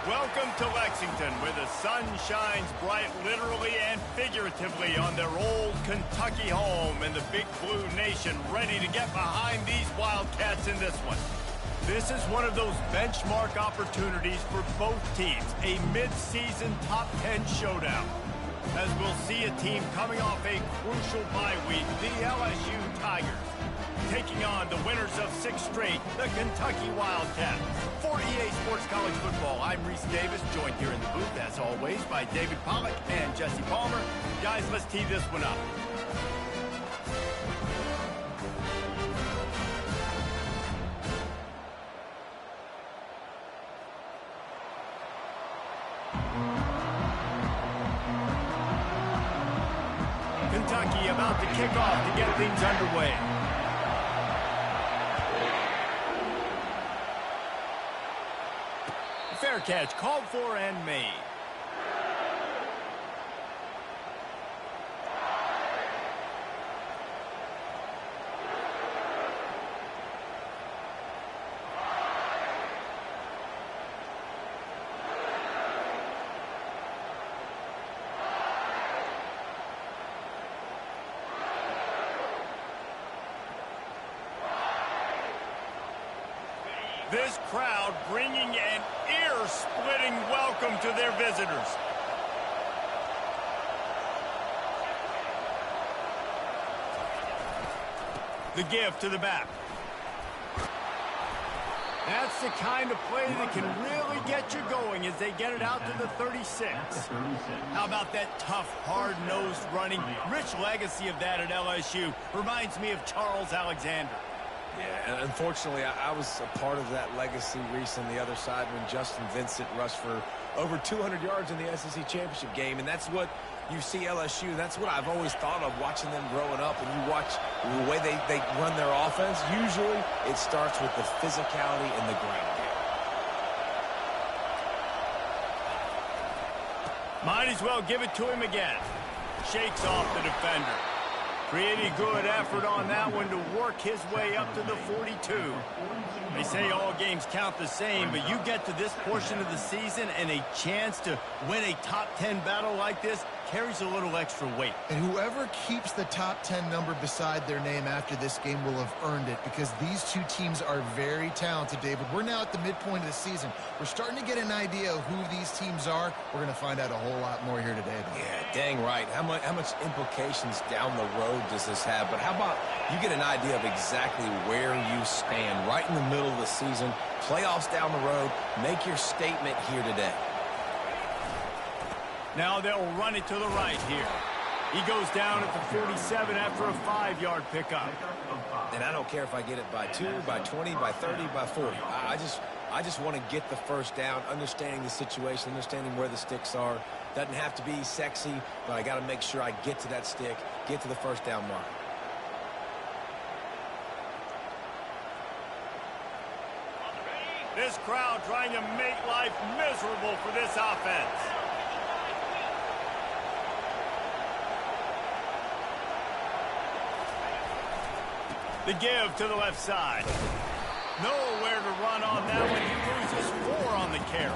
Welcome to Lexington, where the sun shines bright literally and figuratively on their old Kentucky home, and the Big Blue Nation ready to get behind these Wildcats in this one. This is one of those benchmark opportunities for both teams, a mid-season top 10 showdown. As we'll see a team coming off a crucial bye week, the LSU Tigers, taking on the winners of 6 straight, the Kentucky Wildcats. For EA Sports College Football, I'm Reese Davis, joined here in the booth, as always, by David Pollack and Jesse Palmer. Guys, let's tee this one up. Kentucky about to kick off to get things underway. Fair catch, called for and made. This crowd bringing an ear-splitting welcome to their visitors. The give to the back. That's the kind of play that can really get you going as they get it out to the 36. How about that tough, hard-nosed running? Rich legacy of that at LSU. Reminds me of Charles Alexander. Yeah, and unfortunately, I was a part of that legacy, Reese, on the other side when Justin Vincent rushed for over 200 yards in the SEC championship game, and that's what you see LSU. That's what I've always thought of watching them growing up, and you watch the way they run their offense. Usually, it starts with the physicality and the ground game. Might as well give it to him again. Shakes off the defender. Pretty good effort on that one to work his way up to the 42. They say all games count the same, but you get to this portion of the season and a chance to win a top 10 battle like this carries a little extra weight. And whoever keeps the top 10 number beside their name after this game will have earned it, because these two teams are very talented, David. We're now at the midpoint of the season. We're starting to get an idea of who these teams are. We're going to find out a whole lot more here today. Yeah, dang right. How much implications down the road does this have? But how about you get an idea of exactly where you stand right in the middle of the season, playoffs down the road, make your statement here today. Now they'll run it to the right here. He goes down at the 47 after a 5-yard pickup. And I don't care if I get it by 2, by 20, by 30, by 40. I just want to get the first down, understanding the situation, understanding where the sticks are. Doesn't have to be sexy, but I got to make sure I get to that stick, get to the first down mark. This crowd trying to make life miserable for this offense. The give to the left side. Nowhere to run on that one. He loses 4 on the carry.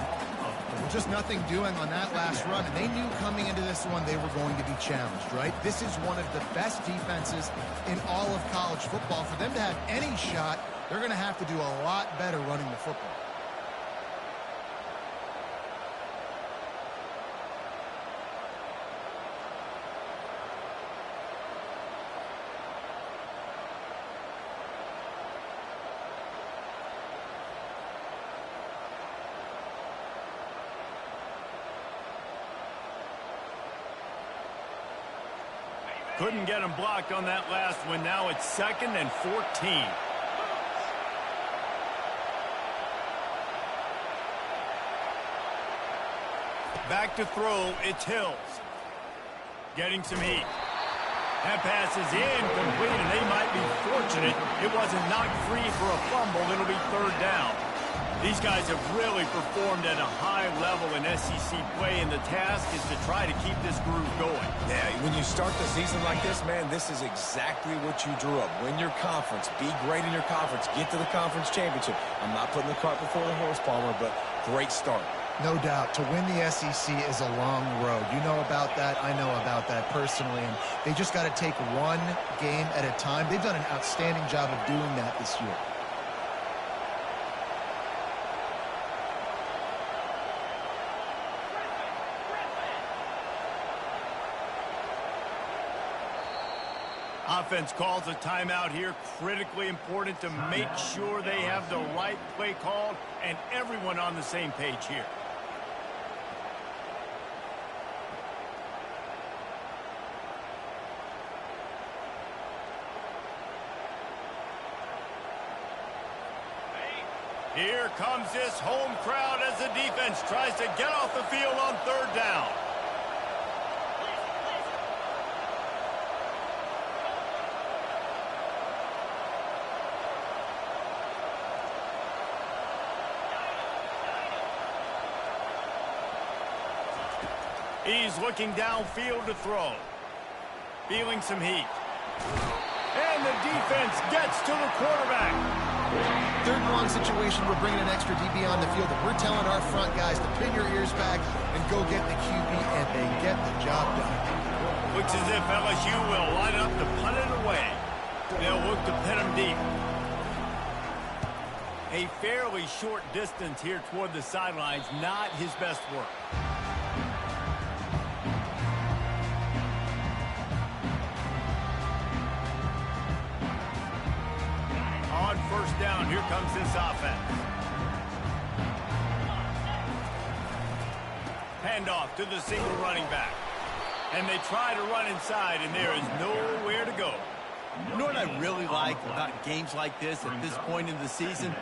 Just nothing doing on that last run, and they knew coming into this one they were going to be challenged, right? This is one of the best defenses in all of college football. For them to have any shot, they're going to have to do a lot better running the football. Couldn't get him blocked on that last one. Now it's 2nd and 14. Back to throw, it's Hills. Getting some heat. That pass is incomplete, and they might be fortunate it wasn't knocked free for a fumble. It'll be 3rd down. These guys have really performed at a high level in SEC play, and the task is to try to keep this groove going. Yeah, when you start the season like this, man, this is exactly what you drew up. Win your conference, be great in your conference, get to the conference championship. I'm not putting the cart before the horse, Palmer, but great start. No doubt. To win the SEC is a long road. You know about that. I know about that personally. And they just got to take one game at a time. They've done an outstanding job of doing that this year. Offense calls a timeout here. Critically important to make sure they have the right play called and everyone on the same page here. Here comes this home crowd as the defense tries to get off the field on third down. He's looking downfield to throw. Feeling some heat. And the defense gets to the quarterback. Third and long situation, we're bringing an extra DB on the field, and we're telling our front guys to pin your ears back and go get the QB, and they get the job done. Looks as if LSU will line up to punt it away. They'll look to pin him deep. A fairly short distance here toward the sidelines, not his best work. On first down, here comes this offense. Handoff to the single running back. And they try to run inside, and there is nowhere to go. You know what I really like about games like this at this point in the season?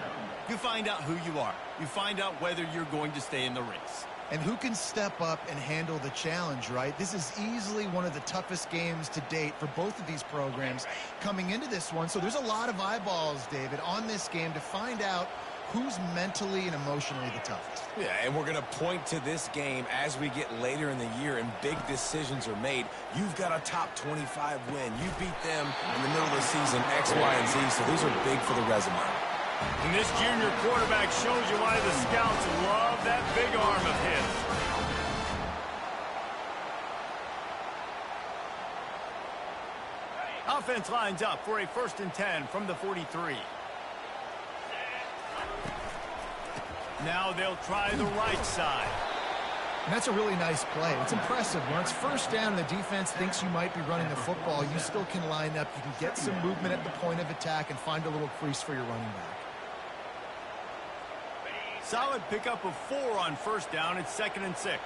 You find out who you are. You find out whether you're going to stay in the race. And who can step up and handle the challenge, right? This is easily one of the toughest games to date for both of these programs coming into this one. So there's a lot of eyeballs, David, on this game to find out who's mentally and emotionally the toughest. Yeah, and we're going to point to this game as we get later in the year and big decisions are made. You've got a top 25 win. You beat them in the middle of the season, X, Y, and Z, so these are big for the resume. And this junior quarterback shows you why the scouts love that big arm of his. Offense lines up for a 1st and 10 from the 43. Now they'll try the right side. And that's a really nice play. It's impressive. When it's first down and the defense thinks you might be running the football, you still can line up. You can get some movement at the point of attack and find a little crease for your running back. Solid pickup of 4 on first down. It's 2nd and 6.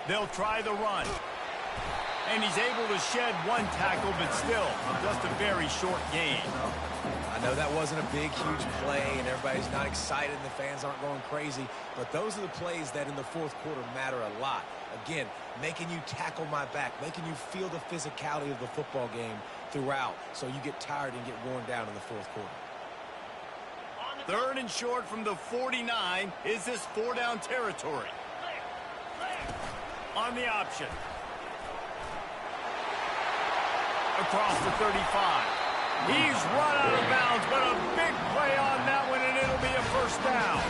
They'll try the run. And he's able to shed one tackle, but still just a very short gain. I know that wasn't a big, huge play, and everybody's not excited, and the fans aren't going crazy, but those are the plays that in the fourth quarter matter a lot. Again, making you tackle my back, making you feel the physicality of the football game throughout, so you get tired and get worn down in the fourth quarter. 3rd and short from the 49. Is this 4-down territory? On the option. Across the 35. He's run out of bounds, but a big play on that one, and it'll be a 1st down.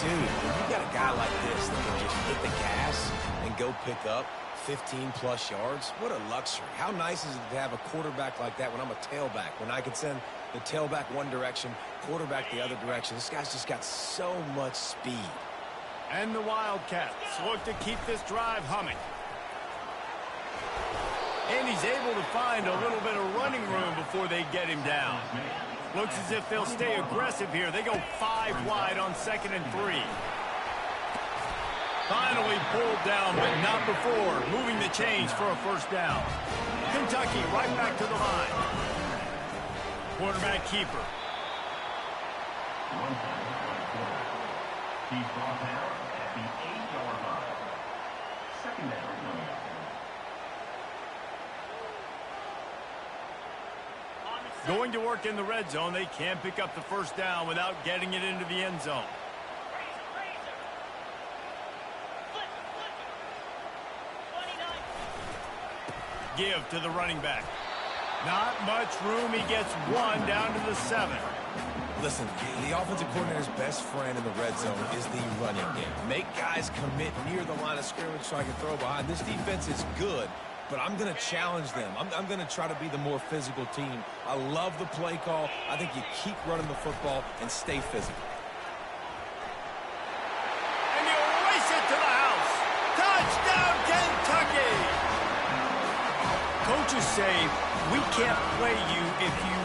Dude, when you got a guy like this that can just hit the gas and go pick up 15-plus yards, what a luxury. How nice is it to have a quarterback like that when I'm a tailback, when I can send the tailback one direction, quarterback the other direction. This guy's just got so much speed. And the Wildcats look to keep this drive humming. And he's able to find a little bit of running room before they get him down. Looks as if they'll stay aggressive here. They go 5 wide on 2nd and 3. Finally pulled down, but not before moving the chains for a 1st down. Kentucky right back to the line. Quarterback keeper. He's brought down at the 8-yard line. 2nd down. Going to work in the red zone. They can't pick up the 1st down without getting it into the end zone. Give to the running back. Not much room. He gets 1 down to the 7. Listen, the offensive coordinator's best friend in the red zone is the running game. Make guys commit near the line of scrimmage so I can throw behind. This defense is good, but I'm going to challenge them. I'm going to try to be the more physical team. I love the play call. I think you keep running the football and stay physical. And you race it to the house. Touchdown, Kentucky! Coaches say we can't play you if you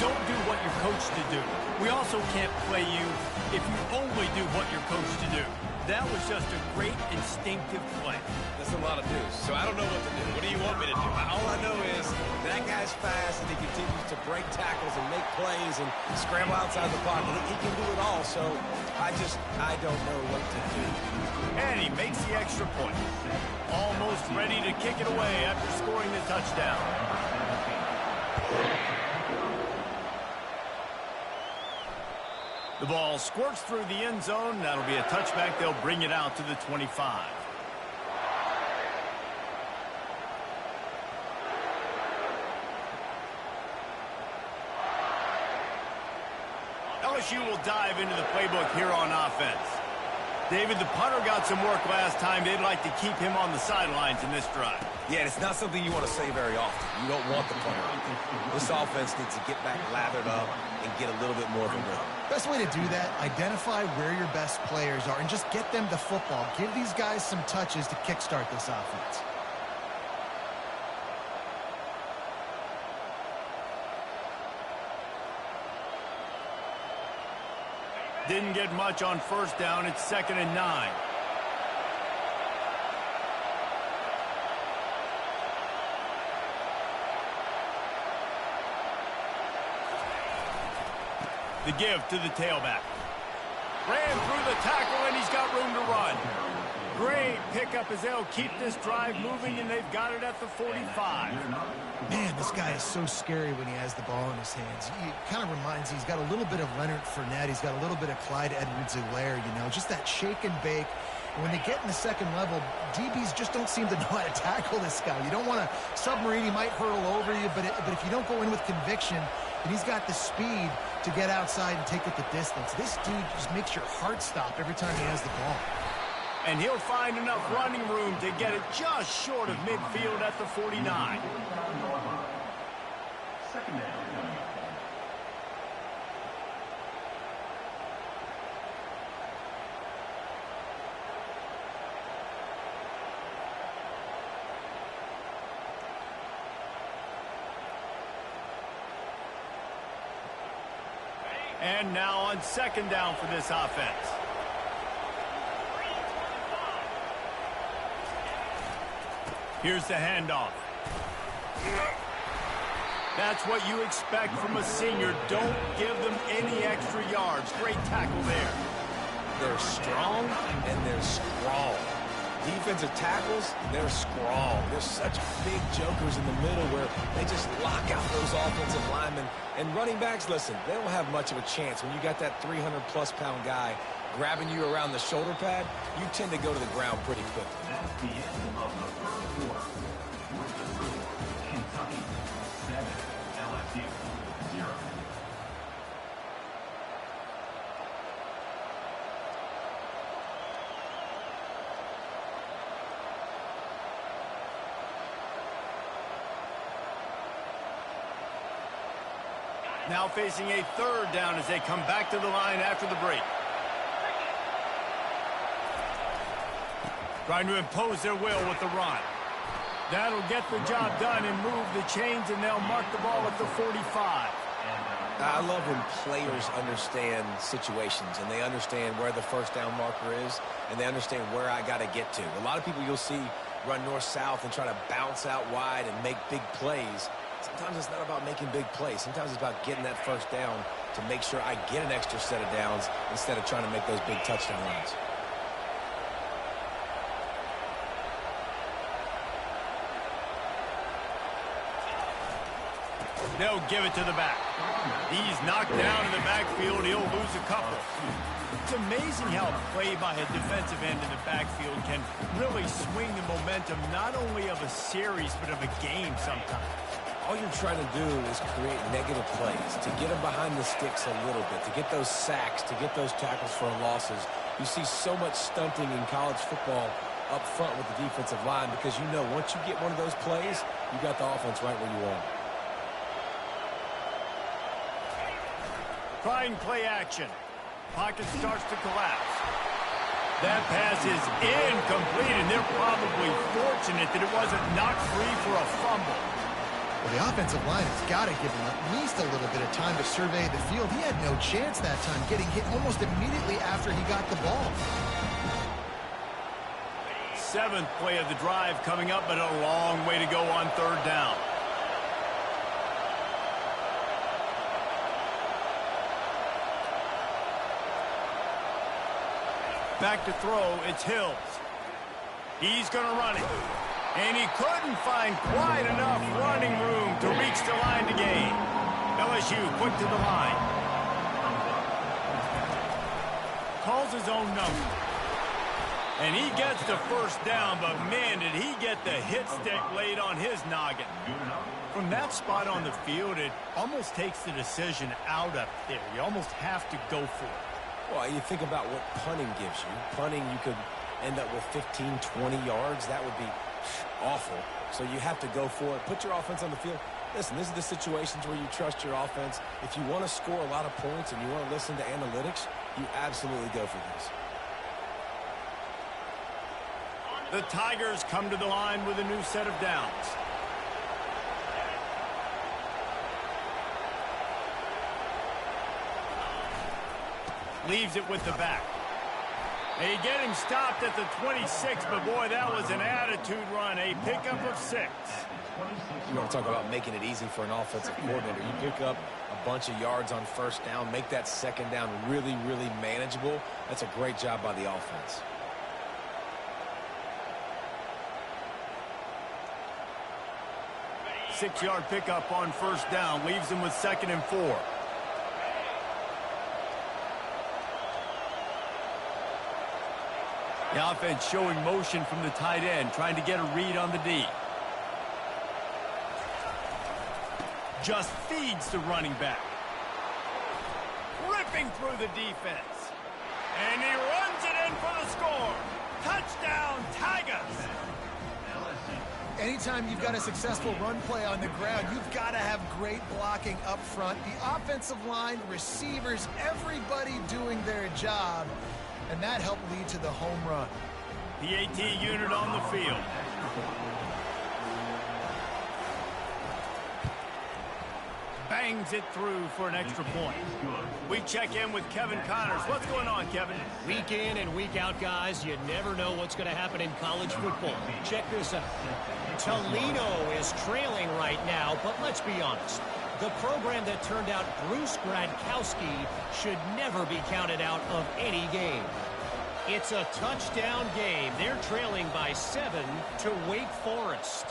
don't do what you're coached to do. We also can't play you if you only do what you're coached to do. That was just a great instinctive play. That's a lot of news, so I don't know what to do. What do you want me to do? All I know is that guy's fast, and he continues to break tackles and make plays and scramble outside the pocket. He can do it all, so I don't know what to do. And he makes the extra point. Almost ready to kick it away after scoring the touchdown. The ball squirts through the end zone. That'll be a touchback. They'll bring it out to the 25. LSU will dive into the playbook here on offense. David, the punter got some work last time. They'd like to keep him on the sidelines in this drive. Yeah, it's not something you want to say very often. You don't want the punter. This offense needs to get back lathered up and get a little bit more of a rhythm. Best way to do that, identify where your best players are and just get them the football. Give these guys some touches to kickstart this offense. Didn't get much on first down. It's 2nd and 9. The give to the tailback. Ran through the tackle, and he's got room to run. Great pickup as they'll keep this drive moving, and they've got it at the 45. Man, this guy is so scary when he has the ball in his hands. He kind of reminds me, he's got a little bit of Leonard Fournette. He's got a little bit of Clyde Edwards-Helaire, you know, just that shake and bake. And when they get in the second level, DBs just don't seem to know how to tackle this guy. You don't want to submarine. He might hurl over you, but if you don't go in with conviction, and he's got the speed to get outside and take it the distance. This dude just makes your heart stop every time he has the ball. And he'll find enough running room to get it just short of midfield at the 49. Second down. And now on 2nd down for this offense. Here's the handoff. That's what you expect from a senior. Don't give them any extra yards. Great tackle there. They're strong and they're scrawl. Defensive tackles, they're scrawl. There's such big jokers in the middle where they just lock out those offensive linemen. And running backs, listen, they don't have much of a chance. When you got that 300-plus pound guy grabbing you around the shoulder pad, you tend to go to the ground pretty quickly. That's the end of the first quarter. Kentucky 7, LSU 0. Now facing a 3rd down as they come back to the line after the break. Trying to impose their will with the run. That'll get the job done and move the chains, and they'll mark the ball at the 45. I love when players understand situations and they understand where the first down marker is and they understand where I got to get to. A lot of people you'll see run north-south and try to bounce out wide and make big plays. Sometimes it's not about making big plays. Sometimes it's about getting that first down to make sure I get an extra set of downs instead of trying to make those big touchdown runs. They'll give it to the back. He's knocked down in the backfield. He'll lose a couple. It's amazing how a play by a defensive end in the backfield can really swing the momentum not only of a series but of a game sometimes. all you're trying to do is create negative plays, to get them behind the sticks a little bit, to get those sacks, to get those tackles for losses. You see so much stunting in college football up front with the defensive line because you know once you get one of those plays, you got the offense right where you want it. Trying play action. Pocket starts to collapse. That pass is incomplete, and they're probably fortunate that it wasn't knocked free for a fumble. Well, the offensive line has got to give him at least a little bit of time to survey the field. He had no chance that time, getting hit almost immediately after he got the ball. 7th play of the drive coming up, but a long way to go on 3rd down. Back to throw, it's Hills. He's going to run it. And he couldn't find quite enough running room to reach the line to gain. LSU quick to the line. Calls his own number. And he gets the 1st down, but man, did he get the hit stick laid on his noggin. From that spot on the field, it almost takes the decision out of there. You almost have to go for it. Well, you think about what punting gives you. Punting, you could end up with 15, 20 yards. That would be awful. So you have to go for it. Put your offense on the field. Listen, this is the situations where you trust your offense. If you want to score a lot of points and you want to listen to analytics, you absolutely go for this. The Tigers come to the line with a new set of downs. Leaves it with the back. They get him stopped at the 26, but boy, that was an attitude run. A pickup of 6. You want to talk about making it easy for an offensive coordinator. You pick up a bunch of yards on 1st down, make that 2nd down really, really manageable. That's a great job by the offense. Six-yard pickup on 1st down. Leaves him with 2nd and 4. The offense showing motion from the tight end, trying to get a read on the D. Just feeds the running back. Ripping through the defense. And he runs it in for the score. Touchdown, Tigers! Anytime you've got a successful run play on the ground, you've got to have great blocking up front. The offensive line, receivers, everybody doing their job. And that helped lead to the home run. The AT unit on the field. Bangs it through for an extra point. We check in with Kevin Connors. What's going on, Kevin? Week in and week out, guys, you never know what's going to happen in college football. Check this out. Toledo is trailing right now, but let's be honest. The program that turned out Bruce Gradkowski should never be counted out of any game. It's a touchdown game. They're trailing by 7 to Wake Forest.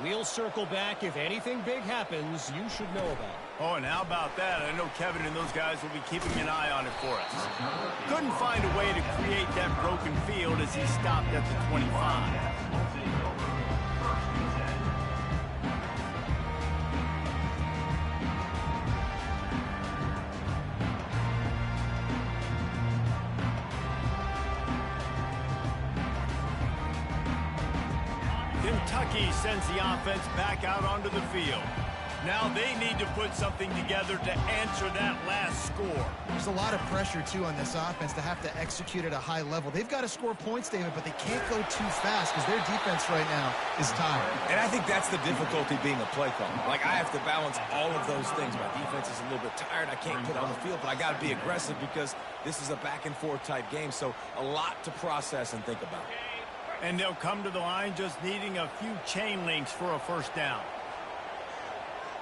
We'll circle back. If anything big happens, you should know about it. Oh, and how about that? I know Kevin and those guys will be keeping an eye on it for us. Couldn't find a way to create that broken field as he stopped at the 25. Kentucky sends the offense back out onto the field. Now they need to put something together to answer that last score. There's a lot of pressure, too, on this offense to have to execute at a high level. They've got to score points, David, but they can't go too fast because their defense right now is tired. And I think that's the difficulty being a play caller. Like, I have to balance all of those things. My defense is a little bit tired. I can't put it on the field, but I got to be aggressive because this is a back-and-forth type game, so a lot to process and think about. And they'll come to the line just needing a few chain links for a 1st down.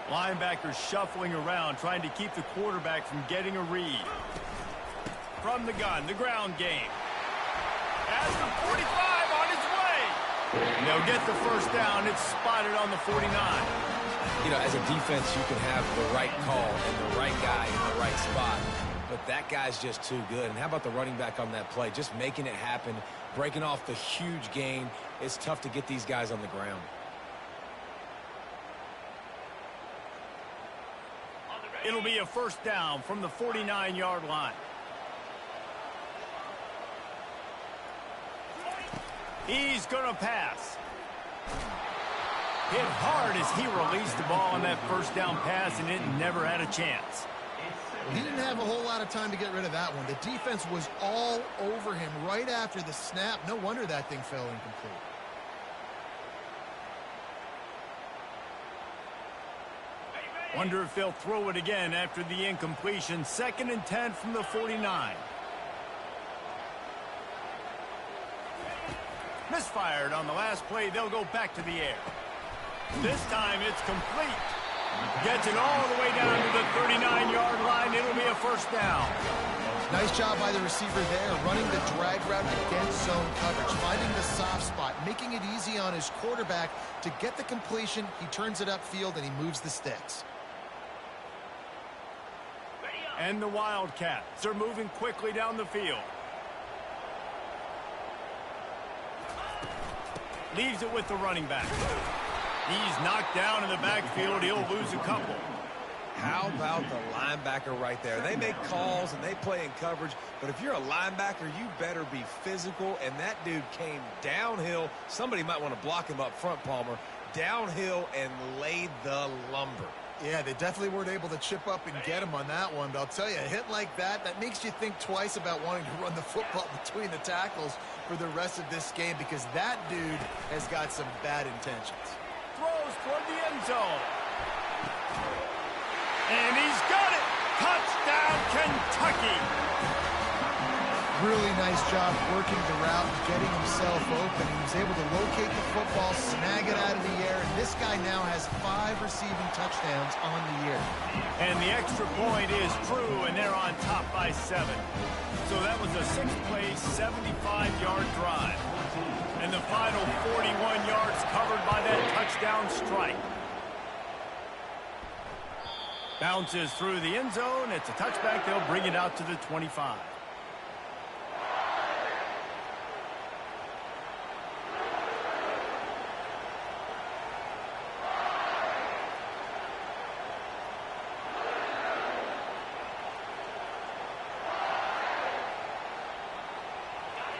Linebackers shuffling around, trying to keep the quarterback from getting a read. From the gun, the ground game. As the 45 on its way. They'll get the 1st down. It's spotted on the 49. You know, as a defense, you can have the right call and the right guy in the right spot. But that guy's just too good. And how about the running back on that play? Just making it happen, breaking off the huge gain. It's tough to get these guys on the ground. It'll be a first down from the 49-yard line. He's going to pass. Hit hard as he released the ball on that first down pass, and it never had a chance. He didn't have a whole lot of time to get rid of that one. The defense was all over him right after the snap. No wonder that thing fell incomplete. Wonder if they'll throw it again after the incompletion. 2nd and 10 from the 49. Misfired on the last play. They'll go back to the air. This time it's complete. Gets it all the way down to the 39-yard line. It'll be a first down. Nice job by the receiver there, running the drag route against zone coverage, finding the soft spot, making it easy on his quarterback to get the completion. He turns it upfield, and he moves the sticks. And the Wildcats are moving quickly down the field. Leaves it with the running back. He's knocked down in the backfield. He'll lose a couple. How about the linebacker right there? They make calls and they play in coverage, but if you're a linebacker, you better be physical, and that dude came downhill. Somebody might want to block him up front, Palmer. Downhill and laid the lumber. Yeah, they definitely weren't able to chip up and get him on that one, but I'll tell you, a hit like that makes you think twice about wanting to run the football between the tackles for the rest of this game, because that dude has got some bad intentions. Throws toward the end zone. And he's got it! Touchdown, Kentucky! Really nice job working the route and getting himself open. He was able to locate the football, snag it out of the air, and this guy now has 5 receiving touchdowns on the year. And the extra point is true, and they're on top by 7. So that was a 6-play, 75-yard drive. And the final 41 yards covered by that touchdown strike. Bounces through the end zone. It's a touchback. They'll bring it out to the 25.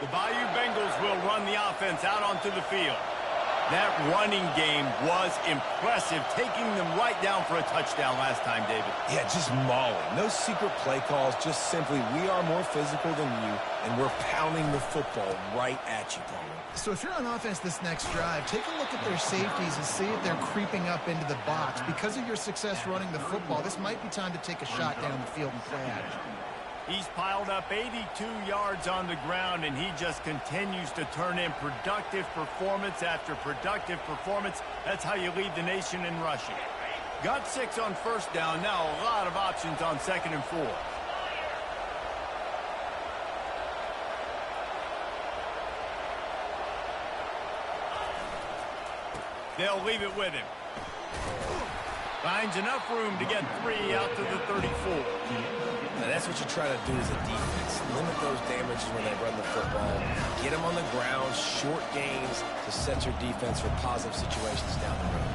The Bayou Bengals will run the offense out onto the field. That running game was impressive, taking them right down for a touchdown last time, David. Yeah, just mauling. No secret play calls, just simply we are more physical than you, and we're pounding the football right at you, Palmer. So if you're on offense this next drive, take a look at their safeties and see if they're creeping up into the box. Because of your success running the football, this might be time to take a shot down the field and play action. He's piled up 82 yards on the ground, and he just continues to turn in productive performance after productive performance. That's how you lead the nation in rushing. Got 6 on first down. Now a lot of options on 2nd and 4. They'll leave it with him. Finds enough room to get 3 out to the 34. Now that's what you try to do as a defense. Limit those damages when they run the football. Get them on the ground, short gains to set your defense for positive situations down the road.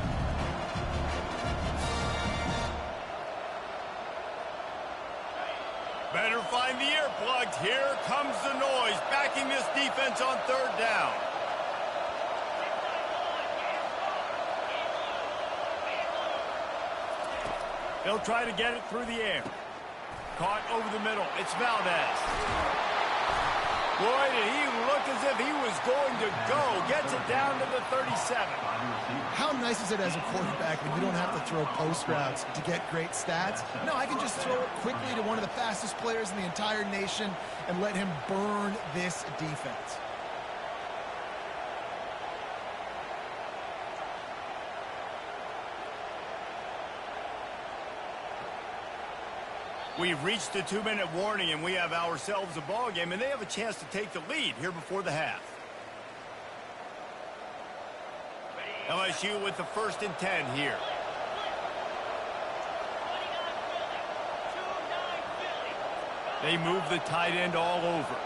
Better find the earplugs. Here comes the noise, backing this defense on 3rd down. They'll try to get it through the air. Caught over the middle. It's Valdez. Boy, did he look as if he was going to go. Gets it down to the 37. How nice is it as a quarterback when you don't have to throw post routes to get great stats? No, I can just throw it quickly to one of the fastest players in the entire nation and let him burn this defense. We've reached the 2-minute warning, and we have ourselves a ball game, and they have a chance to take the lead here before the half. LSU with the 1st and 10 here. They move the tight end all over.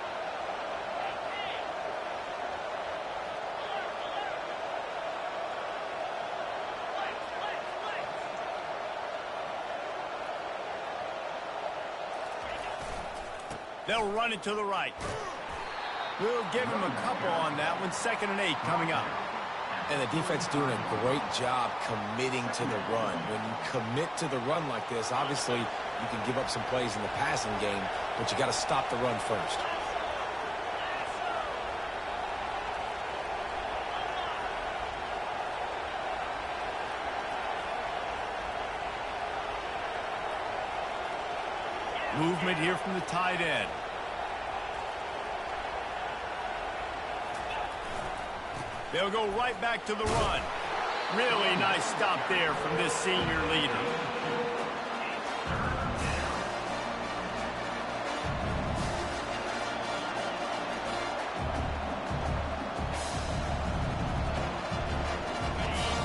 They'll run it to the right. We'll give him a couple on that one. 2nd and 8 coming up. And the defense doing a great job committing to the run. When you commit to the run like this, obviously you can give up some plays in the passing game, but you got to stop the run first. Movement here from the tight end. They'll go right back to the run. Really nice stop there from this senior leader.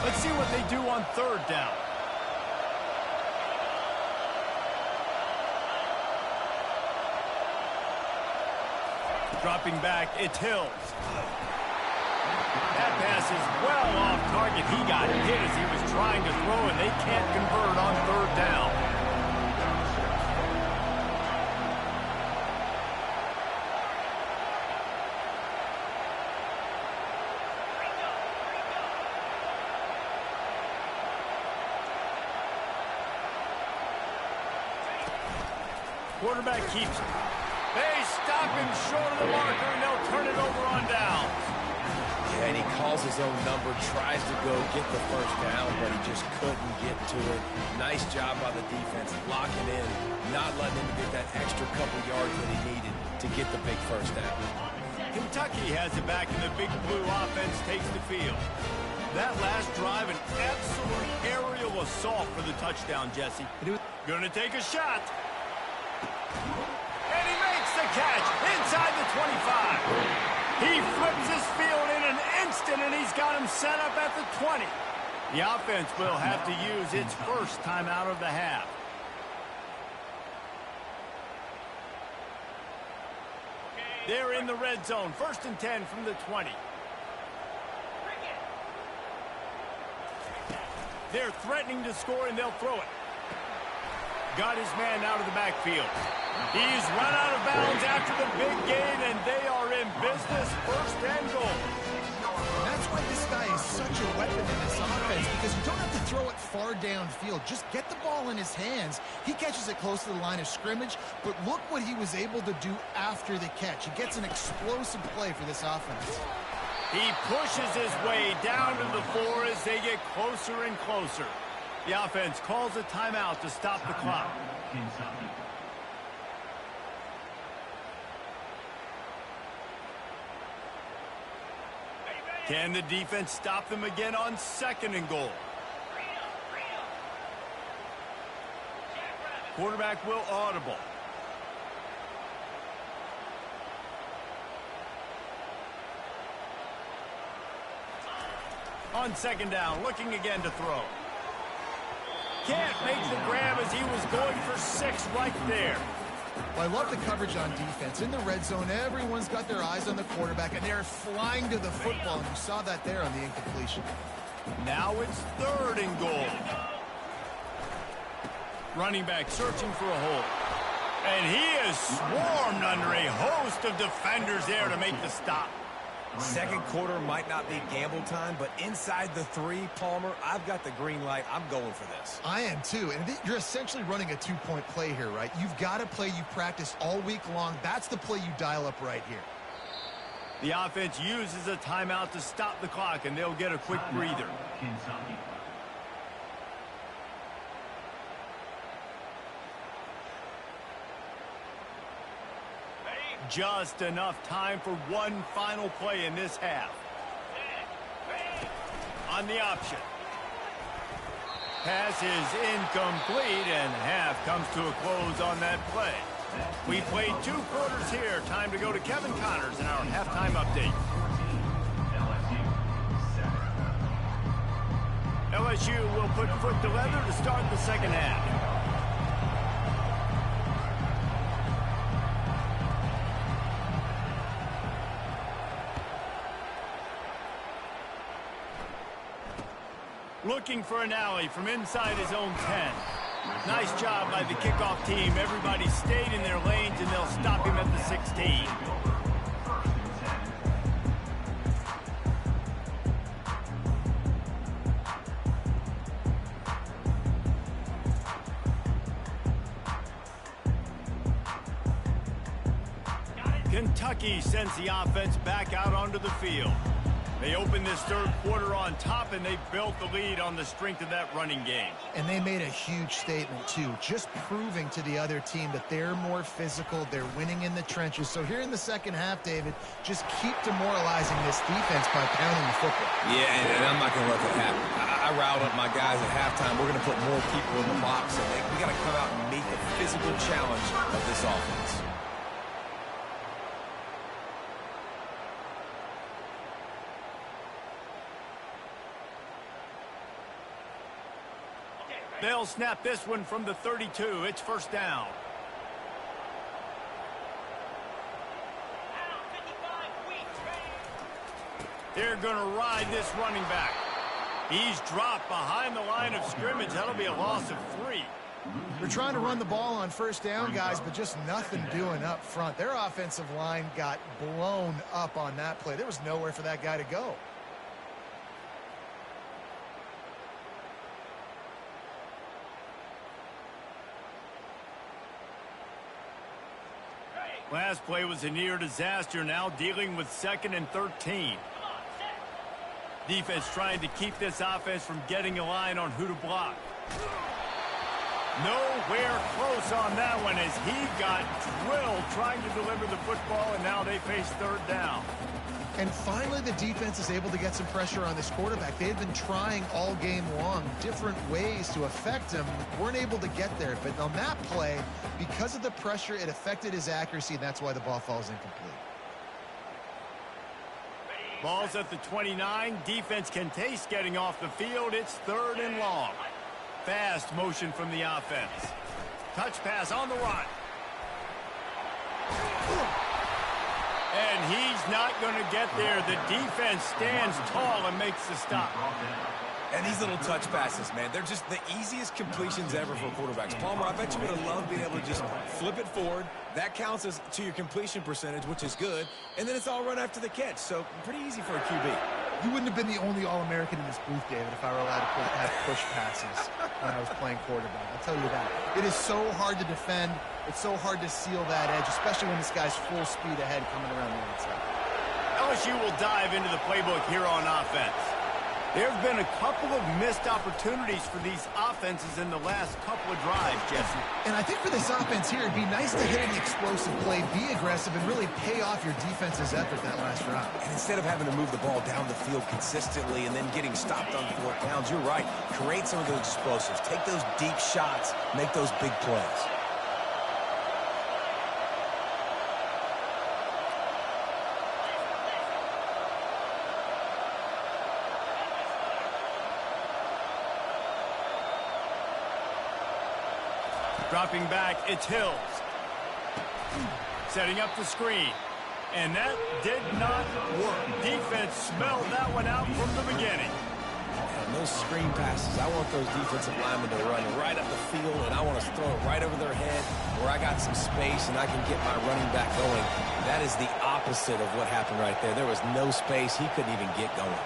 Let's see what they do on 3rd down. Dropping back, it's Hills. That pass is well off target. He got hit as he was trying to throw, and they can't convert on 3rd down. Quarterback keeps it. They stop him short of the marker, and they'll turn it over on downs. Yeah, and he calls his own number, tries to go get the 1st down, but he just couldn't get to it. Nice job by the defense, locking in, not letting him get that extra couple yards that he needed to get the big 1st down. Kentucky has it back, and the Big Blue offense takes the field. That last drive, an absolute aerial assault for the touchdown, Jesse. Gonna take a shot. And he makes the catch inside the 25. He flips his field in an instant, and he's got him set up at the 20. The offense will have to use its 1st timeout of the half. They're in the red zone. 1st and 10 from the 20. They're threatening to score, and they'll throw it. Got his man out of the backfield. He's run out of bounds after the big gain, and they are in business. 1st and goal. And that's why this guy is such a weapon in this offense, because you don't have to throw it far downfield. Just get the ball in his hands. He catches it close to the line of scrimmage, but look what he was able to do after the catch. He gets an explosive play for this offense. He pushes his way down to the 4 as they get closer and closer. The offense calls a timeout to stop the clock. Can the defense stop them again on 2nd and goal? Quarterback will audible. On 2nd down, looking again to throw. Can't make the grab as he was going for 6 right there. Well, I love the coverage on defense. In the red zone, everyone's got their eyes on the quarterback, and they're flying to the football, and you saw that there on the incompletion. Now it's 3rd and goal. Running back searching for a hole. And he is swarmed under a host of defenders there to make the stop. 2nd quarter might not be gamble time, but inside the 3, Palmer, I've got the green light. I'm going for this. I am too, and you're essentially running a 2-point play here, right? You've got a play you practice all week long. That's the play you dial up right here. The offense uses a timeout to stop the clock, and they'll get a quick breather. Just enough time for one final play in this half. On the option. Pass is incomplete, and half comes to a close on that play. We played 2 quarters here. Time to go to Kevin Connors in our halftime update. LSU will put foot to leather to start the 2nd half. Looking for an alley from inside his own 10. Nice job by the kickoff team. Everybody stayed in their lanes, and they'll stop him at the 16. Kentucky sends the offense back out onto the field. They opened this third quarter on top, and they built the lead on the strength of that running game. And they made a huge statement, too, just proving to the other team that they're more physical, they're winning in the trenches. So here in the second half, David, just keep demoralizing this defense by pounding the football. Yeah, and I'm not going to let that happen. I riled up my guys at halftime. We're going to put more people in the box, and we got to come out and meet the physical challenge of this offense. They'll snap this one from the 32. It's first down. They're going to ride this running back. He's dropped behind the line of scrimmage. That'll be a loss of 3. They're trying to run the ball on first down, guys, but just nothing doing up front. Their offensive line got blown up on that play. There was nowhere for that guy to go. Last play was a near disaster, now dealing with 2nd and 13. Defense trying to keep this offense from getting a line on who to block. Nowhere close on that one as he got drilled trying to deliver the football, and now they face third down. And finally, the defense is able to get some pressure on this quarterback. They had been trying all game long different ways to affect him. Weren't able to get there. But on that play, because of the pressure, it affected his accuracy, and that's why the ball falls incomplete. Ball's at the 29. Defense can taste getting off the field. It's 3rd and long. Fast motion from the offense. Touch pass on the run. And he's not going to get there. The defense stands tall and makes the stop. And these little touch passes, man, they're just the easiest completions ever for quarterbacks. Palmer, I bet you would have loved being able to just flip it forward. That counts as to your completion percentage, which is good. And then it's all run after the catch. So pretty easy for a QB. You wouldn't have been the only All-American in this booth, David, if I were allowed to have push passes when I was playing quarterback. I'll tell you that. It is so hard to defend. It's so hard to seal that edge, especially when this guy's full speed ahead coming around the outside. LSU will dive into the playbook here on offense. There have been a couple of missed opportunities for these offenses in the last couple of drives, Jesse. And I think for this offense here, it'd be nice to hit an explosive play, be aggressive, and really pay off your defense's effort that last drive. And instead of having to move the ball down the field consistently and then getting stopped on 4 downs, you're right. Create some of those explosives. Take those deep shots. Make those big plays. Dropping back, it's Hills. Setting up the screen. And that did not work. Defense smelled that one out from the beginning. And those screen passes, I want those defensive linemen to run right up the field, and I want to throw it right over their head where I got some space and I can get my running back going. That is the opposite of what happened right there. There was no space. He couldn't even get going.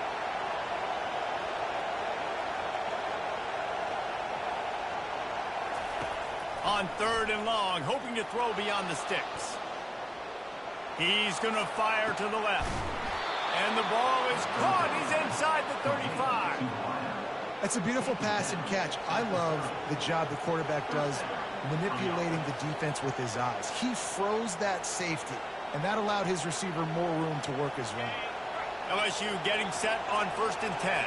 On 3rd and long, hoping to throw beyond the sticks. He's going to fire to the left. And the ball is caught. He's inside the 35. That's a beautiful pass and catch. I love the job the quarterback does manipulating the defense with his eyes. He froze that safety, and that allowed his receiver more room to work his route. LSU getting set on 1st and 10.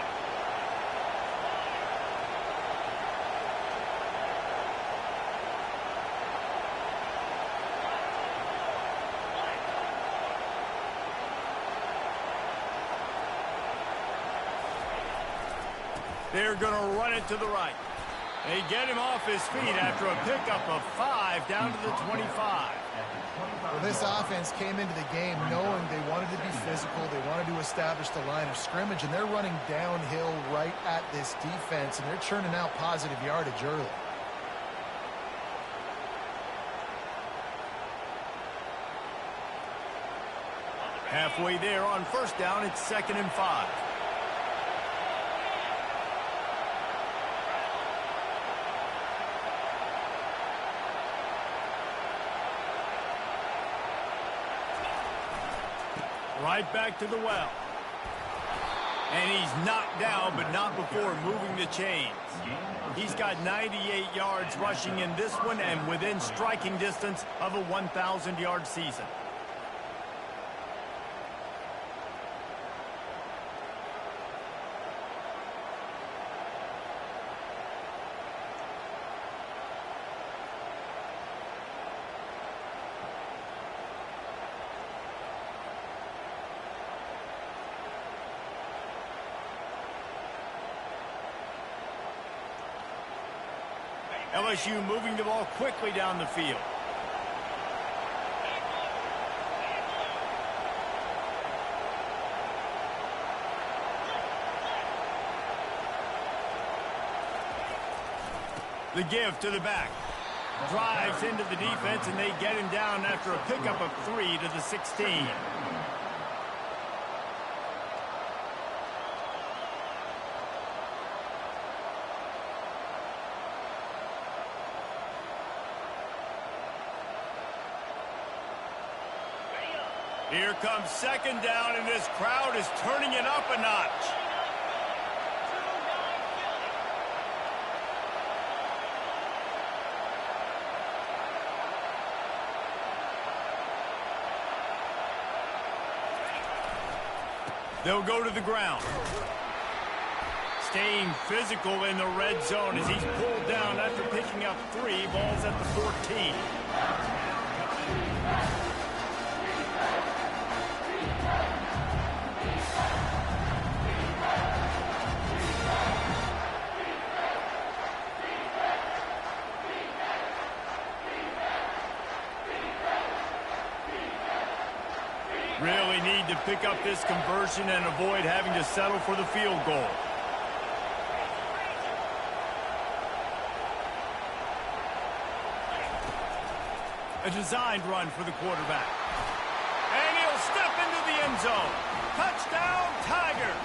They're going to run it to the right. They get him off his feet after a pickup of 5 down to the 25. Well, this offense came into the game knowing they wanted to be physical. They wanted to establish the line of scrimmage, and they're running downhill right at this defense, and they're churning out positive yardage early. Halfway there on first down, it's 2nd and 5. Right back to the well. And he's knocked down, but not before moving the chains. He's got 98 yards rushing in this one and within striking distance of a 1,000-yard season. LSU moving the ball quickly down the field. The give to the back. Drives into the defense, and they get him down after a pickup of 3 to the 16. Here comes 2nd down, and this crowd is turning it up a notch. They'll go to the ground. Staying physical in the red zone as he's pulled down after picking up 3 balls at the 14. Really need to pick up this conversion and avoid having to settle for the field goal. A designed run for the quarterback. And he'll step into the end zone. Touchdown, Tigers!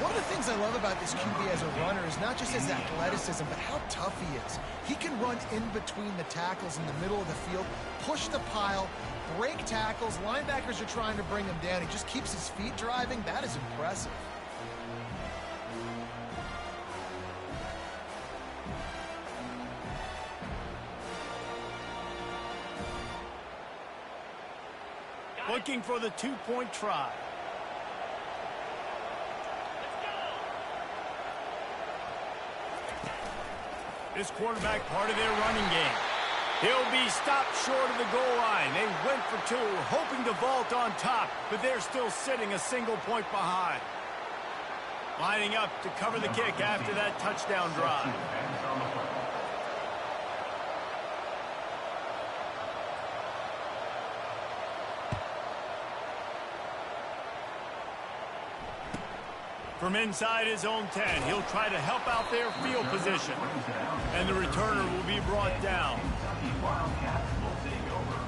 One of the things I love about this QB as a runner is not just his athleticism, but how tough he is. He can run in between the tackles in the middle of the field, push the pile, break tackles. Linebackers are trying to bring him down. He just keeps his feet driving. That is impressive. Looking for the 2-point try. This quarterback part of their running game. He'll be stopped short of the goal line. They went for 2, hoping to vault on top, but they're still sitting a single point behind. Lining up to cover the kick after that touchdown drive. From inside his own 10, he'll try to help out their field position. And the returner will be brought down. Wildcats will take over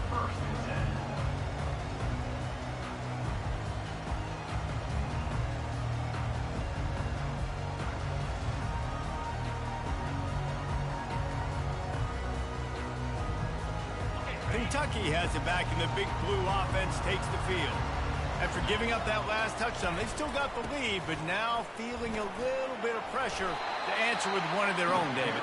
1st and 10. Kentucky has it back, and the Big Blue offense takes the field. After giving up that last touchdown, they still got the lead, but now feeling a little bit of pressure to answer with one of their own, David.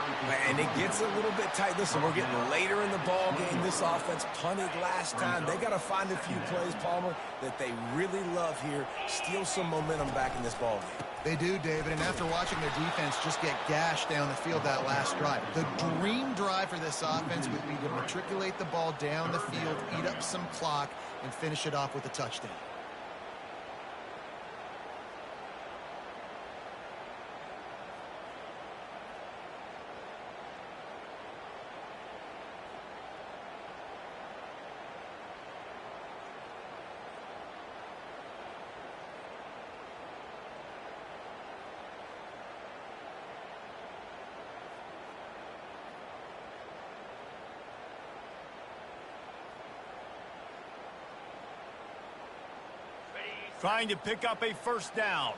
And it gets a little bit tight. Listen, we're getting later in the ball game. This offense punted last time. They got to find a few plays, Palmer, that they really love here. Steal some momentum back in this ball game. They do, David, and after watching their defense just get gashed down the field that last drive, the dream drive for this offense would be to matriculate the ball down the field, eat up some clock, and finish it off with a touchdown. Trying to pick up a first down.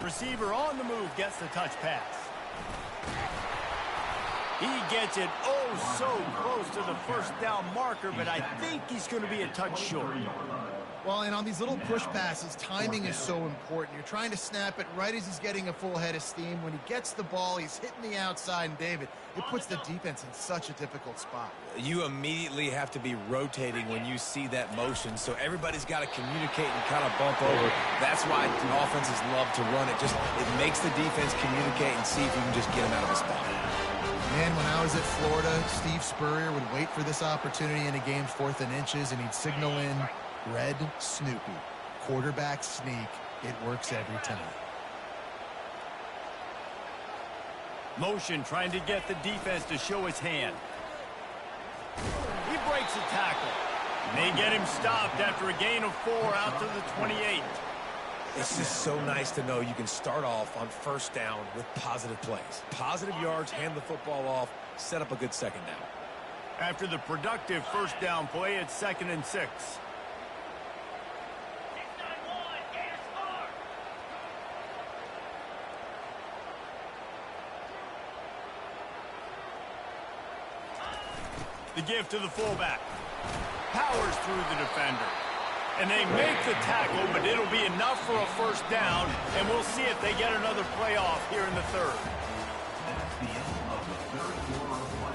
Receiver on the move gets the touch pass. He gets it oh so close to the first down marker, but I think he's going to be a touch short. Well, and on these little push passes, timing is so important. You're trying to snap it right as he's getting a full head of steam. When he gets the ball, he's hitting the outside, and David, it puts the defense in such a difficult spot. You immediately have to be rotating when you see that motion, so everybody's got to communicate and kind of bump over. That's why the offenses love to run it. It makes the defense communicate and see if you can just get him out of a spot. Man, when I was at Florida, Steve Spurrier would wait for this opportunity in a game 4th and inches, and he'd signal in Red Snoopy. Quarterback sneak. It works every time. Motion trying to get the defense to show his hand. He breaks a tackle. And they get him stopped after a gain of 4 out to the 28. It's just so nice to know you can start off on first down with positive plays. Positive yards, hand the football off, set up a good second down. After the productive first down play, it's 2nd and 6. The give to the fullback. Powers through the defender. And they make the tackle, but it'll be enough for a first down, and we'll see if they get another play off here in the 3rd. That's the end of the 3rd quarter of play.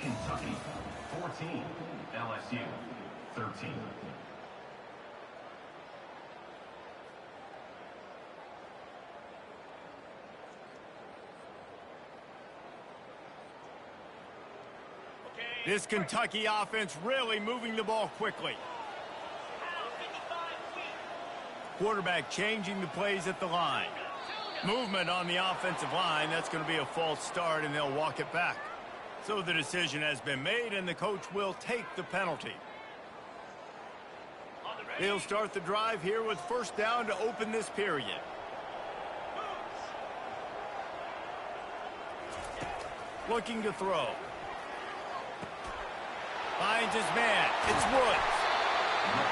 Kentucky 14, LSU 13. This Kentucky offense really moving the ball quickly. Quarterback changing the plays at the line. Movement on the offensive line. That's going to be a false start, and they'll walk it back. So the decision has been made, and the coach will take the penalty. They'll start the drive here with first down to open this period. Looking to throw. Finds his man. It's Woods.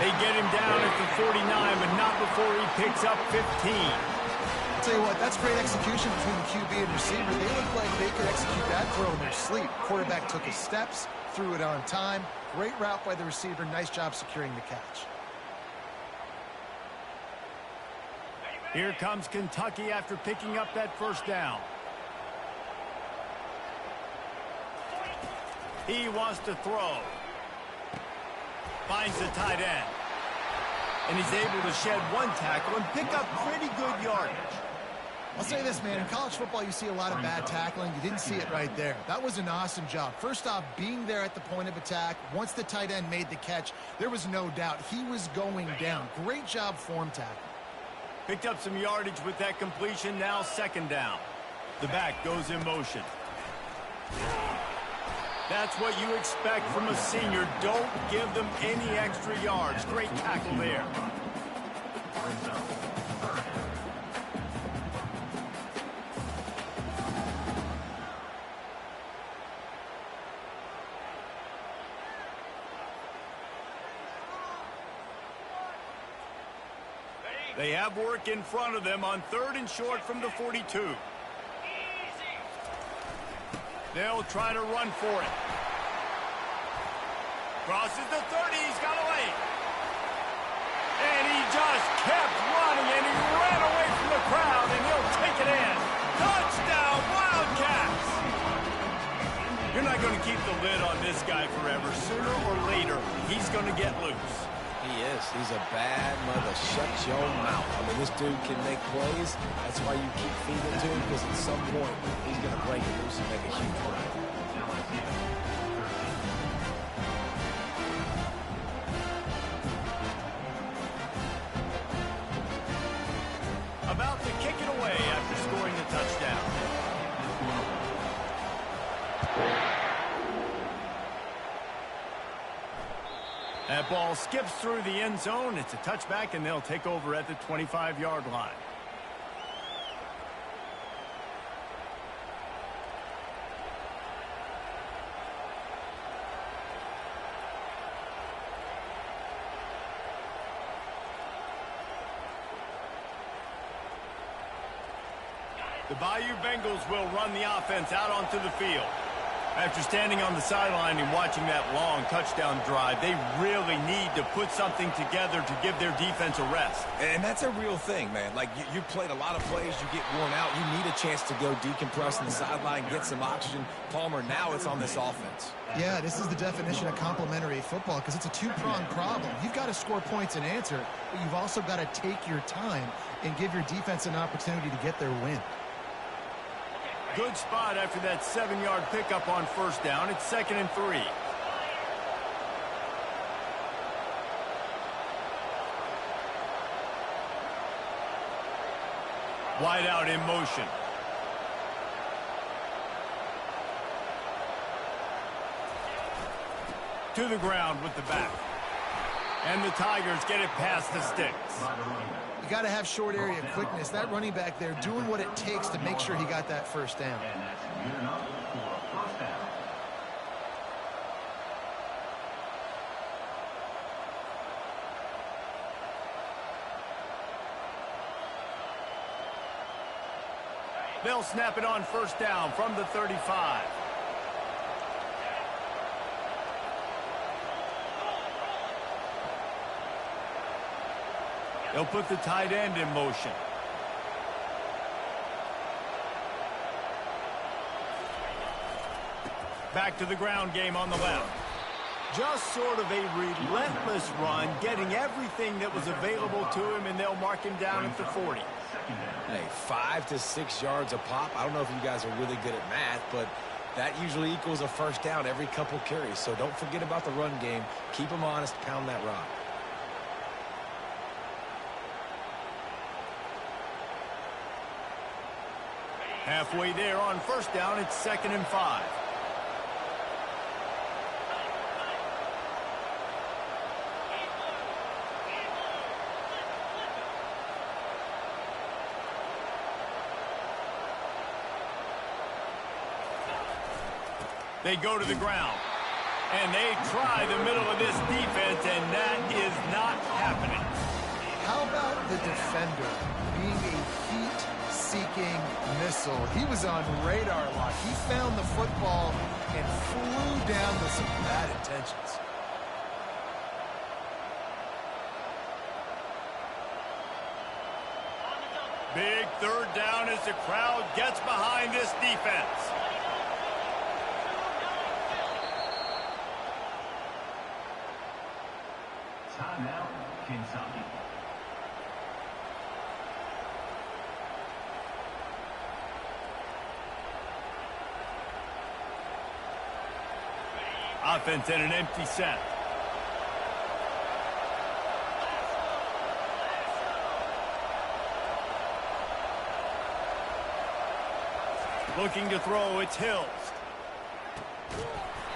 They get him down at the 49, but not before he picks up 15. I'll tell you what, that's great execution between the QB and receiver. They look like they could execute that throw in their sleep. Quarterback took his steps, threw it on time. Great route by the receiver. Nice job securing the catch. Here comes Kentucky after picking up that first down. He wants to throw. Finds the tight end. And he's able to shed one tackle and pick up pretty good yardage. I'll say this, man. In college football, you see a lot of bad tackling. You didn't see it right there. That was an awesome job. First off, being there at the point of attack. Once the tight end made the catch, there was no doubt he was going down. Great job form tackle. Picked up some yardage with that completion. Now second down. The back goes in motion. That's what you expect from a senior. Don't give them any extra yards. Great tackle there. They have work in front of them on 3rd and short from the 42. They'll try to run for it. Crosses the 30. He's got away. And he just kept running, and he ran away from the crowd, and he'll take it in. Touchdown, Wildcats! You're not going to keep the lid on this guy forever. Sooner or later, he's going to get loose. He is. He's a bad mother. Shut your mouth. I mean, this dude can make plays. That's why you keep feeding it to him, because at some point, he's going to break it loose and make a huge play. About to kick it away after scoring the touchdown. That ball skips through the end zone. It's a touchback, and they'll take over at the 25-yard line. The Bayou Bengals will run the offense out onto the field. After standing on the sideline and watching that long touchdown drive, they really need to put something together to give their defense a rest. And that's a real thing, man. Like, you played a lot of plays, you get worn out. You need a chance to go decompress on the sideline, get some oxygen. Palmer, now it's on this offense. Yeah, this is the definition of complementary football, because it's a two-pronged problem. You've got to score points and answer, but you've also got to take your time and give your defense an opportunity to get their win. Good spot after that 7-yard pickup on first down. It's 2nd and 3. Wide out in motion. To the ground with the back. And the Tigers get it past the sticks. You got to have short area quickness. That running back there doing what it takes to make sure he got that first down. And that's good enough for a first down. They'll snap it on first down from the 35. They'll put the tight end in motion. Back to the ground game on the left. Just sort of a relentless run, getting everything that was available to him, and they'll mark him down at the 40. Hey, 5 to 6 yards a pop. I don't know if you guys are really good at math, but that usually equals a first down every couple carries. So don't forget about the run game. Keep them honest, pound that rock. Halfway there on first down, it's 2nd and 5. They go to the ground. And they try the middle of this defense, and that is not happening. How about the defender being a heat-seeking missile? He was on radar lock. He found the football and flew down with some bad intentions. Big third down as the crowd gets behind this defense. Timeout, Kentucky. Offense in an empty set. Looking to throw, it's Hills.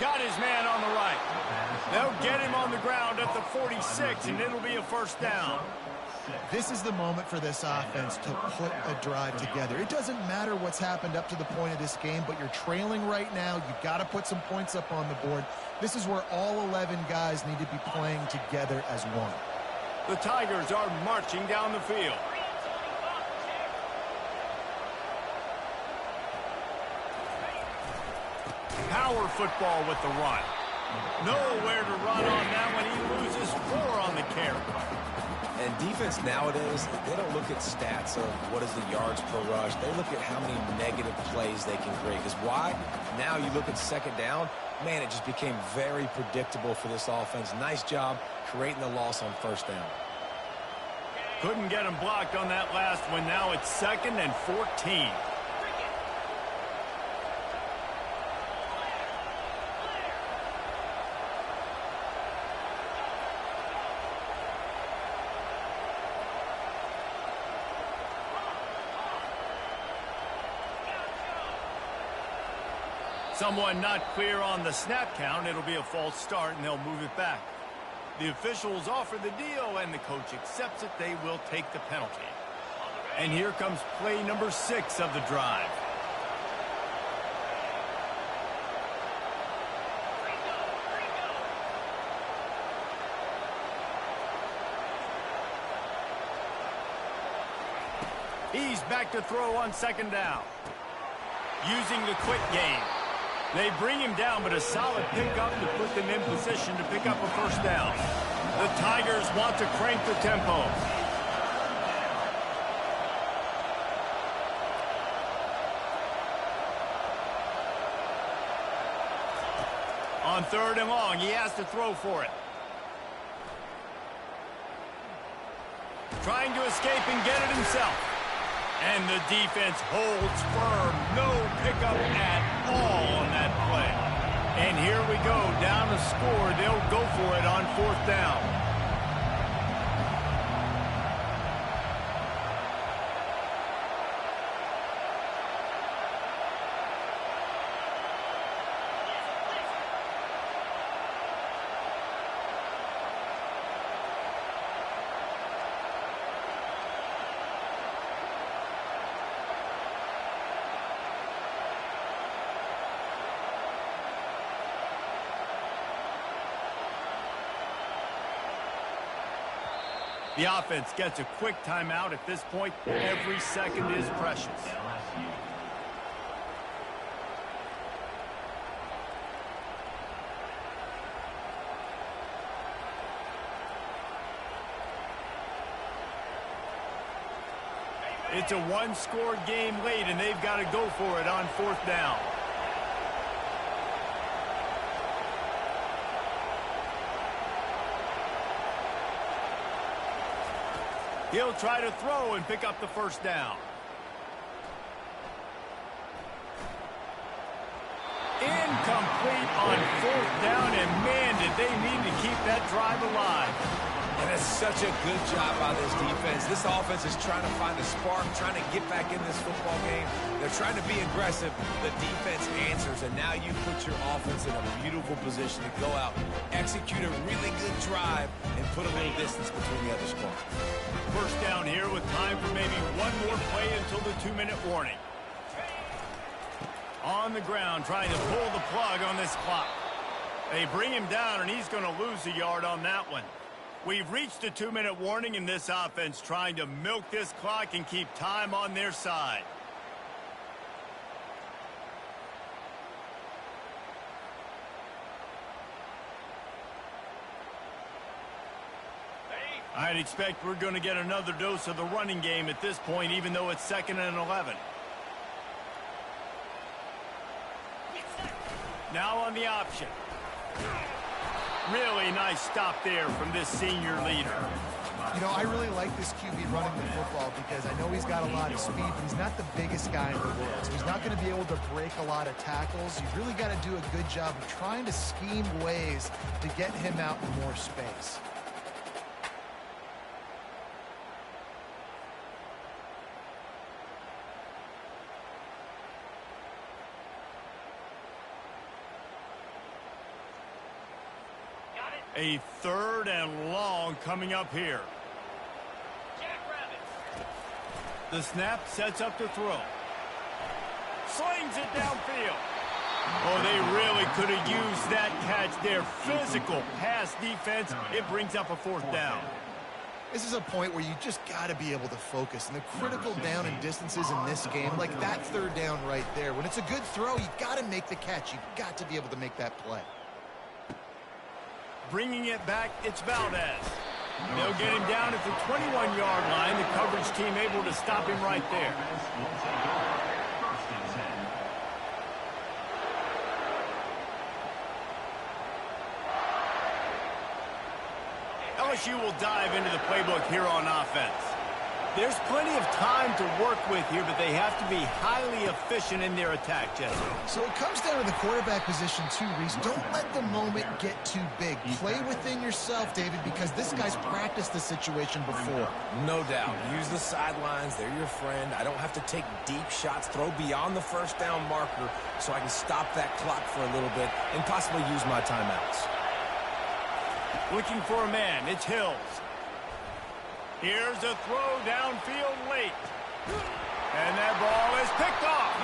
Got his man on the right. They'll get him on the ground at the 46, and it'll be a first down. This is the moment for this offense to put a drive together. It doesn't matter what's happened up to the point of this game, but you're trailing right now. You've got to put some points up on the board. This is where all 11 guys need to be playing together as one. The Tigers are marching down the field. Power football with the run. Nowhere to run on that one. He loses 4 on the carry. And defense nowadays, they don't look at stats of what is the yards per rush. They look at how many negative plays they can create. Because why? Now you look at second down, man, it just became very predictable for this offense. Nice job creating the loss on first down. Couldn't get him blocked on that last one. Now it's 2nd and 14. Someone not clear on the snap count. It'll be a false start, and they'll move it back. The officials offer the deal, and the coach accepts it. They will take the penalty. And here comes play number 6 of the drive. He's back to throw on second down. Using the quick game. They bring him down, but a solid pickup to put them in position to pick up a first down. The Tigers want to crank the tempo. On 3rd and long, he has to throw for it. Trying to escape and get it himself. And the defense holds firm. No pickup at all on that play. And here we go. Down to score. They'll go for it on 4th down. The offense gets a quick timeout at this point. Every second is precious. It's a one-score game late, and they've got to go for it on 4th down. He'll try to throw and pick up the first down. Incomplete on 4th down, and man, did they need to keep that drive alive. And it's such a good job by this defense. This offense is trying to find a spark, trying to get back in this football game. They're trying to be aggressive. The defense answers, and now you put your offense in a beautiful position to go out, execute a really good drive, and put a little distance between the other squad. First down here with time for maybe one more play until the 2-minute warning. On the ground, trying to pull the plug on this clock. They bring him down, and he's going to lose a yard on that one. We've reached a 2-minute warning in this offense, trying to milk this clock and keep time on their side. I'd expect we're going to get another dose of the running game at this point, even though it's 2nd and 11. Now on the option. Really nice stop there from this senior leader. You know, I really like this QB running the football because I know he's got a lot of speed, but he's not the biggest guy in the world. So he's not going to be able to break a lot of tackles. You really got to do a good job of trying to scheme ways to get him out in more space. A 3rd and long coming up here. The snap sets up the throw. Slings it downfield. Oh, they really could have used that catch there. Physical pass defense. It brings up a 4th down. This is a point where you just got to be able to focus. And the critical down and distances in this game, like that 3rd down right there, when it's a good throw, you got to make the catch. You got to be able to make that play. Bringing it back, it's Valdez. They'll get him down at the 21-yard line. The coverage team able to stop him right there. LSU will dive into the playbook here on offense. There's plenty of time to work with here, but they have to be highly efficient in their attack, Jesse. So it comes down to the quarterback position too, Reese. Don't let the moment get too big. Play within yourself, David, because this guy's practiced the situation before. No doubt. Use the sidelines. They're your friend. I don't have to take deep shots, throw beyond the 1st down marker so I can stop that clock for a little bit and possibly use my timeouts. Looking for a man. It's Hills. Here's a throw downfield late. And that ball is picked off.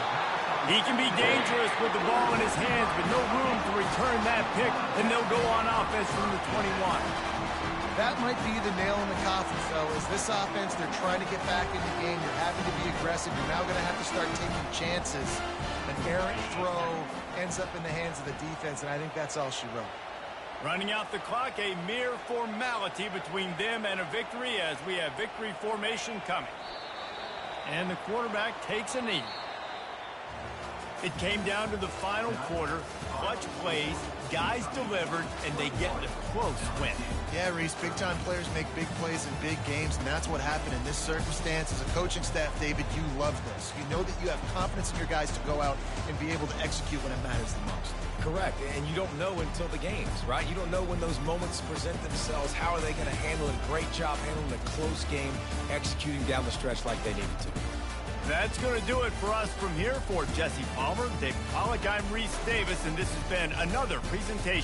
He can be dangerous with the ball in his hands, but no room to return that pick, and they'll go on offense from the 21. That might be the nail in the coffin, fellas. This offense, they're trying to get back in the game. You're having to be aggressive. You're now going to have to start taking chances. An errant throw ends up in the hands of the defense, and I think that's all she wrote. Running out the clock, a mere formality between them and a victory as we have victory formation coming. And the quarterback takes a knee. It came down to the final quarter. Clutch plays, guys delivered, and they get a close win. Yeah, Reese, big-time players make big plays in big games, and that's what happened in this circumstance. As a coaching staff, David, you love this. You know that you have confidence in your guys to go out and be able to execute when it matters the most. Correct, and you don't know until the games, right? You don't know when those moments present themselves. How are they going to handle it? Great job handling a close game, executing down the stretch like they needed to. That's going to do it for us from here. For Jesse Palmer, Dave Pollack, I'm Reese Davis, and this has been another presentation